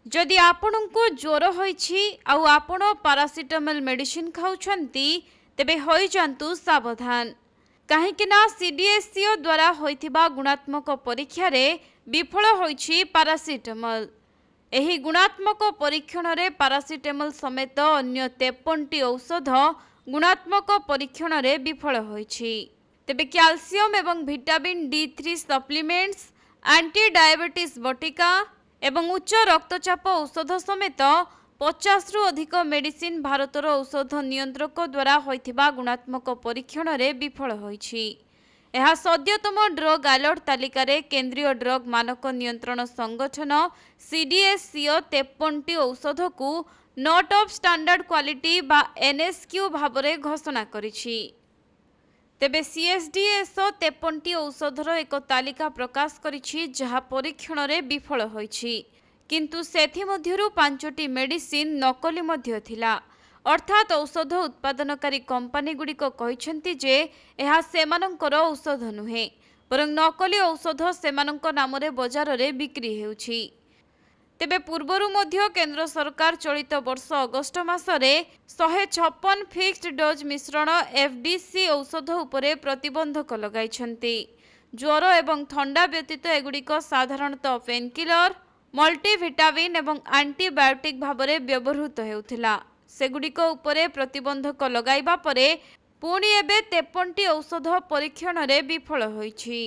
जदि आपणको ज्वर होइछि आउ आपण पारासिटामोल मेडिसिन खाउछंती तेबे होई जांतु सावधान कहीं सीडीएससीओ द्वारा होइथिबा गुणात्मक परीक्षा रे विफल होइछि पारासिटामोल। एही गुणात्मक परीक्षण रे पारासिटामोल समेत अन्य 53टी औषध गुणात्मक परीक्षण रे विफल होइछि। तेबे कैल्शियम एवं vitamin D3 supplements, anti diabetes बटिका एवं उच्च रक्तचाप औषध समेत 50 रु अधिक मेडिसिन भारतर औषध नियंत्रक द्वारा होइथिबा गुणात्मक परीक्षण रे विफल होइछि। यह सद्यतम ड्रग अलर्ट तालिका रे केंद्रीय ड्रग मानक नियंत्रण संगठन सीडीएससीओ 53टी औषध को नॉट ऑफ स्टैंडर्ड क्वालिटी बा एनएसक्यू भाबरे घोषणा करिछि। तेबे सीएसडीएसओ 53टी औषधर एक तालिका प्रकाश करिछि जहा परीक्षण रे विफल होइछि, किंतु सेथि मध्यरु 5टी मेडिसिन नकली मध्य थिला। अर्थात औषध उत्पादनकारी कंपनी गुड़िक कहिसेंति जे एहा सेमानंकर औषध नुहे बरं नकली औषध सेमानंक नामरे बजार रे बिक्री हेउछि। तेबे पूर्वरु मध्य केंद्र सरकार चलित वर्ष अगस्ट मासरे 156 फिक्स्ड डोज मिश्रण एफडीसी औषध उपरे प्रतिबंधक लगाइछंती। ज्वर एवं ठंडा व्यतीत एगुड़िक साधारणतः पेनकिलर, मल्टीविटामिन एवं एंटीबायोटिक भाबरे व्यवहृत हेउथिला। सेगुड़िक उपरे प्रतिबंधक लगाइबा परे पुणी एबे 53टी औषध परीक्षण रे विफल होइछि।